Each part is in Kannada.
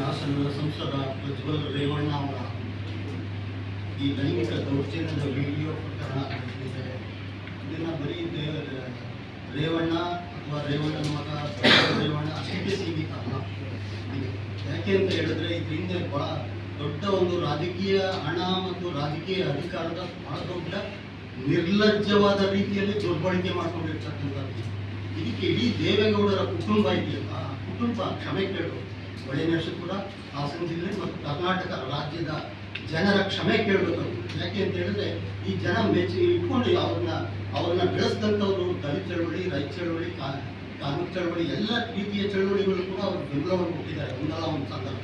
ಹಾಸನದ ಸಂಸದ ಪ್ರಜ್ವಲ್ ರೇವಣ್ಣ ಅವರ ಈ ಲೈಂಗಿಕ ದೌರ್ಜನ್ಯದ ವಿಡಿಯೋ ಪ್ರಕರಣ ನಡೆದಿದೆ. ಇದನ್ನು ಬರೀ ರೇವಣ್ಣ ಅಥವಾ ರೇವಣ್ಣನ ಮಗ ರೇವಣ್ಣ ಅಷ್ಟೇ ಸೀಮಿತ ಅಲ್ಲ. ಯಾಕೆ ಅಂತ ಹೇಳಿದ್ರೆ ಇದರಿಂದ ಬಹಳ ದೊಡ್ಡ ಒಂದು ರಾಜಕೀಯ ಹಣ ಮತ್ತು ರಾಜಕೀಯ ಅಧಿಕಾರದ ಬಹಳ ದೊಡ್ಡ ನಿರ್ಲಜ್ಜವಾದ ರೀತಿಯಲ್ಲಿ ದುರ್ಬಳಕೆ ಮಾಡ್ಕೊಂಡಿರ್ತಕ್ಕಂಥದ್ದು. ಇದಕ್ಕೆ ಇಡೀ ದೇವೇಗೌಡರ ಕುಟುಂಬ ಇದೆಯಲ್ಲ, ಕುಟುಂಬ ಕ್ಷಮೆ ಕೇಳು. ಹೊಳೆನರಸೀಪುರ, ಹಾಸನ ಜಿಲ್ಲೆ ಮತ್ತು ಕರ್ನಾಟಕ ರಾಜ್ಯದ ಜನರ ಕ್ಷಮೆ ಕೇಳಬೇಕು. ಯಾಕೆ ಅಂತ ಹೇಳಿದ್ರೆ ಈ ಜನ ಇಟ್ಕೊಂಡು ಅವ್ರನ್ನ ಬೆಳೆಸಿದಂಥವ್ರು ದಲಿತ ಚಳವಳಿ, ರೈತ ಚಳವಳಿ, ಕಾರ್ಮಿಕ ಚಳವಳಿ ಎಲ್ಲ ರೀತಿಯ ಚಳವಳಿಗಳು ಕೂಡ ಅವರು ಬೆಂಬಲವನ್ನು ಕೊಟ್ಟಿದ್ದಾರೆ ಒಂದಲ್ಲ ಒಂದು ಸಂದರ್ಭ.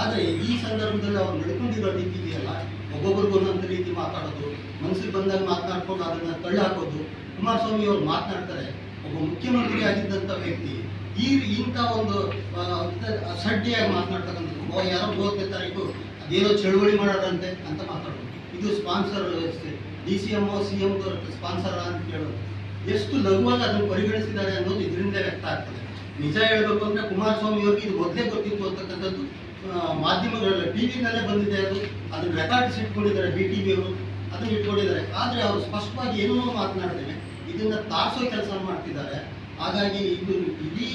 ಆದರೆ ಈ ಸಂದರ್ಭದಲ್ಲಿ ಅವ್ರು ನಡ್ಕೊಂಡಿರೋ ರೀತಿ ಇದೆಯಲ್ಲ, ಒಬ್ಬೊಬ್ರಿಗೂ ಒಂದೊಂದು ರೀತಿ ಮಾತಾಡೋದು, ಮನಸ್ಸಿಗೆ ಬಂದಾಗ ಮಾತನಾಡ್ಕೊಂಡು ಅದನ್ನು ತಳ್ಳಿ ಹಾಕೋದು. ಕುಮಾರಸ್ವಾಮಿ ಅವರು ಮಾತನಾಡ್ತಾರೆ, ಒಬ್ಬ ಮುಖ್ಯಮಂತ್ರಿ ಆಗಿದ್ದಂಥ ವ್ಯಕ್ತಿ ಇಂಥ ಒಂದು ಸಡ್ಡಿಯಾಗಿ ಮಾತನಾಡ್ತಕ್ಕಂಥದ್ದು. ಯಾರೋ 30ನೇ ತಾರೀಕು ಅದೇನೋ ಚಳುವಳಿ ಮಾಡೋದಂತೆ ಅಂತ ಮಾತಾಡೋದು. ಇದು ಸ್ಪಾನ್ಸರ್ DCM CM ಸ್ಪಾನ್ಸರ್ ಅಂತ ಕೇಳೋದು. ಎಷ್ಟು ಲಘುವಾಗಿ ಅದನ್ನು ಪರಿಗಣಿಸಿದ್ದಾರೆ ಅನ್ನೋದು ಇದರಿಂದ ವ್ಯಕ್ತ ಆಗ್ತದೆ. ನಿಜ ಹೇಳಬೇಕು ಅಂದರೆ ಕುಮಾರಸ್ವಾಮಿ ಅವ್ರಿಗೆ ಇದು ಮೊದಲೇ ಗೊತ್ತಿತ್ತು ಅಂತಕ್ಕಂಥದ್ದು ಮಾಧ್ಯಮಗಳಲ್ಲಿ ಟಿವಿನಲ್ಲೇ ಬಂದಿದೆ. ಅದನ್ನು ರೆಕಾರ್ಡ್ಸ್ ಇಟ್ಕೊಂಡಿದ್ದಾರೆ, BTV ಅವರು ಅದನ್ನು ಇಟ್ಕೊಂಡಿದ್ದಾರೆ. ಆದರೆ ಅವರು ಸ್ಪಷ್ಟವಾಗಿ ಏನೂ ಮಾತನಾಡ್ತೇನೆ ಇದನ್ನು ತಾರಿಸೋ ಕೆಲಸ ಮಾಡ್ತಿದ್ದಾರೆ. ಹಾಗಾಗಿ ಇದು ಇಡೀ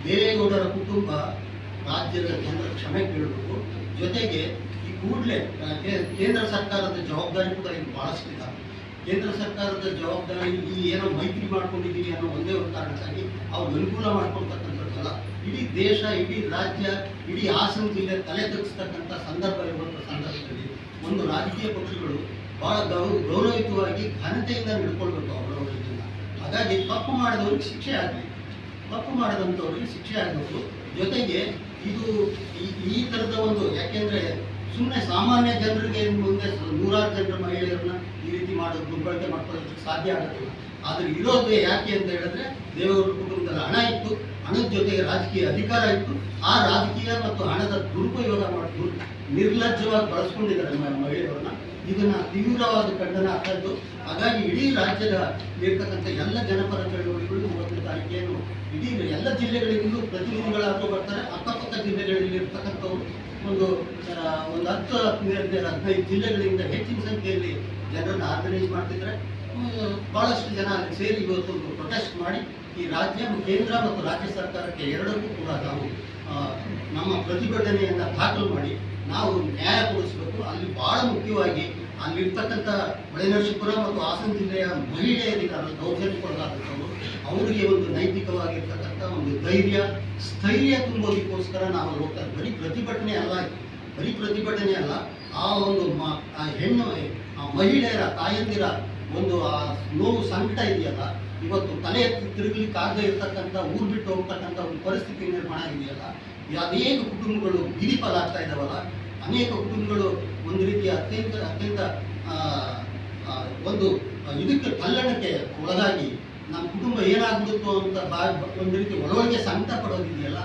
ದೇವೇಗೌಡರ ಕುಟುಂಬ ರಾಜ್ಯದ ಜನರ ಕ್ಷಮೆ ಕೇಳಬೇಕು. ಜೊತೆಗೆ ಈ ಕೂಡಲೇ ಕೇಂದ್ರ ಸರ್ಕಾರದ ಜವಾಬ್ದಾರಿ ಕೂಡ ಇದು ಭಾಳಷ್ಟಿದೆ. ಕೇಂದ್ರ ಸರ್ಕಾರದ ಜವಾಬ್ದಾರಿ ಈ ಏನೋ ಮೈತ್ರಿ ಮಾಡ್ಕೊಂಡಿದ್ದೀವಿ ಅನ್ನೋ ಒಂದೇ ಒಂದು ಕಾರಣಕ್ಕಾಗಿ ಅವ್ರು ಅನುಕೂಲ ಮಾಡ್ಕೊಳ್ತಕ್ಕಂಥದ್ದಲ್ಲ. ಇಡೀ ದೇಶ, ಇಡೀ ರಾಜ್ಯ, ಇಡೀ ಹಾಸನ ಜಿಲ್ಲೆ ತಲೆ ತಗ್ಗಿಸ್ತಕ್ಕಂಥ ಸಂದರ್ಭ ಇರುವಂಥ ಸಂದರ್ಭದಲ್ಲಿ ಒಂದು ರಾಜಕೀಯ ಪಕ್ಷಗಳು ಭಾಳ ಗೌರವಯುತವಾಗಿ ಘನತೆಯಿಂದ ನಡ್ಕೊಳ್ಬೇಕು ಅವರವರ ಜನ. ಹಾಗಾಗಿ ತಪ್ಪು ಮಾಡಿದವ್ರಿಗೆ ಶಿಕ್ಷೆ ಆಗಲಿ, ತಪ್ಪು ಮಾಡಿದಂಥವ್ರಿಗೆ ಶಿಕ್ಷೆ ಆಗಬೇಕು. ಜೊತೆಗೆ ಇದು ಈ ಥರದ ಒಂದು, ಯಾಕೆಂದರೆ ಸುಮ್ಮನೆ ಸಾಮಾನ್ಯ ಜನರಿಗೆ ಮುಂದೆ ನೂರಾರು ಜನರ ಮಹಿಳೆಯರನ್ನ ಈ ರೀತಿ ಮಾಡೋದು, ದುರ್ಬಳಕೆ ಮಾಡ್ಕೊಳ್ಳೋದಕ್ಕೆ ಸಾಧ್ಯ ಆಗೋದಿಲ್ಲ. ಆದರೆ ಇರೋದು ಯಾಕೆ ಅಂತ ಹೇಳಿದ್ರೆ ದೇವೇಗೌಡರ ಕುಟುಂಬದಲ್ಲಿ ಹಣ ಇತ್ತು, ಹಣದ ಜೊತೆಗೆ ರಾಜಕೀಯ ಅಧಿಕಾರ ಇತ್ತು. ಆ ರಾಜಕೀಯ ಮತ್ತು ಹಣದ ದುರುಪಯೋಗ ಮಾಡಿ ನಿರ್ಲಜ್ಜವಾಗಿ ಬಳಸ್ಕೊಂಡಿದ್ದಾರೆ ಮಹಿಳೆಯರನ್ನ. ಇದನ್ನು ತೀವ್ರವಾದ ಖಂಡನ ಆಗ್ತದ್ದು. ಹಾಗಾಗಿ ಇಡೀ ರಾಜ್ಯದ ಇರ್ತಕ್ಕಂಥ ಎಲ್ಲ ಜನಪರ ಚಳವಳಿಗಳು 30ನೇ ತಾರೀಕೇನು ಇಡೀ ಎಲ್ಲ ಜಿಲ್ಲೆಗಳಿಂದಲೂ ಪ್ರತಿನಿಧಿಗಳಾದರೂ ಬರ್ತಾರೆ. ಅಕ್ಕಪಕ್ಕ ಜಿಲ್ಲೆಗಳಲ್ಲಿ ಇರ್ತಕ್ಕಂಥವ್ರು ಒಂದು 10-15 ಜಿಲ್ಲೆಗಳಿಂದ ಹೆಚ್ಚಿನ ಸಂಖ್ಯೆಯಲ್ಲಿ ಜನರನ್ನು ಆರ್ಗನೈಸ್ ಮಾಡ್ತಿದ್ದಾರೆ. ಭಾಳಷ್ಟು ಜನ ಅಲ್ಲಿ ಸೇರಿ ಇವತ್ತು ಪ್ರೊಟೆಸ್ಟ್ ಮಾಡಿ ಈ ರಾಜ್ಯ, ಕೇಂದ್ರ ಮತ್ತು ರಾಜ್ಯ ಸರ್ಕಾರಕ್ಕೆ ಎರಡಕ್ಕೂ ಕೂಡ ನಾವು ನಮ್ಮ ಪ್ರತಿಭಟನೆಯನ್ನು ದಾಖಲು ಮಾಡಿ ನಾವು ನ್ಯಾಯ ಕೊಡಿಸಬೇಕು. ಅಲ್ಲಿ ಭಾಳ ಮುಖ್ಯವಾಗಿ ಅಲ್ಲಿರ್ತಕ್ಕಂಥ ಹೊಳೆನರಸೀಪುರ ಮತ್ತು ಹಾಸನ ಜಿಲ್ಲೆಯ ಮಹಿಳೆಯರಿಗಾರರು ದೌರ್ಜನ್ಯಕ್ಕೊಳಗಾದಂಥವ್ರು ಅವರಿಗೆ ಒಂದು ನೈತಿಕವಾಗಿರ್ತಕ್ಕಂಥ ಒಂದು ಧೈರ್ಯ, ಸ್ಥೈರ್ಯ ತುಂಬೋದಕ್ಕೋಸ್ಕರ ನಾವು ಹೋಗ್ತಾರೆ. ಬರೀ ಪ್ರತಿಭಟನೆ ಅಲ್ಲ, ಆ ಒಂದು ಹೆಣ್ಣು ಮಹಿಳೆಯರ ತಾಯಂದಿರ ಒಂದು ನೋವು ಸಂಕಟ ಇದೆಯಲ್ಲ, ಇವತ್ತು ತಲೆ ತಿರುಗಲಿಕ್ಕಾಗದೇ ಇರ್ತಕ್ಕಂಥ, ಊರು ಬಿಟ್ಟು ಹೋಗ್ತಕ್ಕಂಥ ಒಂದು ಪರಿಸ್ಥಿತಿ ನಿರ್ಮಾಣ ಇದೆಯಲ್ಲ, ಅನೇಕ ಕುಟುಂಬಗಳು ಬೀದಿಪಾಲಾಗ್ತಾ ಇದ್ದಾವಲ್ಲ, ಅನೇಕ ಕುಟುಂಬಗಳು ಒಂದು ರೀತಿಯ ಅತ್ಯಂತ ಒಂದು ಇದಕ್ಕೆ ತಲ್ಲಣಕ್ಕೆ ಒಳಗಾಗಿ ನಮ್ಮ ಕುಟುಂಬ ಏನಾಗ್ಬಿಡುತ್ತೋ ಅಂತ ಒಂದು ರೀತಿ ಒಳಗೆ ಸಂಕಟ ಪಡೋದಿದೆಯಲ್ಲ,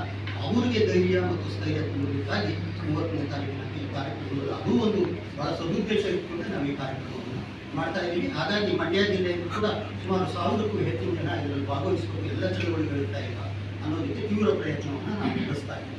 ಅವರಿಗೆ ಧೈರ್ಯ ಮತ್ತು ಸ್ಥೈರ್ಯ ತುಂಬಬೇಕಾಗಿ 30ನೇ ತಾರೀಕಿನ ಈ ಕಾರ್ಯಕ್ರಮಗಳು ಅದು ಒಂದು ಬಹಳ ಸದುದ್ದೇಶ ಇಟ್ಕೊಂಡು ನಾವು ಈ ಕಾರ್ಯಕ್ರಮವನ್ನು ಮಾಡ್ತಾ ಇದ್ದೀವಿ. ಹಾಗಾಗಿ ಮಂಡ್ಯ ಜಿಲ್ಲೆಯಿಂದ ಕೂಡ ಸುಮಾರು 1000ಕ್ಕೂ ಹೆಚ್ಚಿನ ಜನ ಇದರಲ್ಲಿ ಭಾಗವಹಿಸಬೇಕು, ಎಲ್ಲ ಚಳವಳಿಗಳಿರ್ತಾ ಇಲ್ಲ ಅನ್ನೋದಕ್ಕೆ ತೀವ್ರ ಪ್ರಯತ್ನವನ್ನು ನಾವು ನಡೆಸ್ತಾ ಇದ್ದೀವಿ.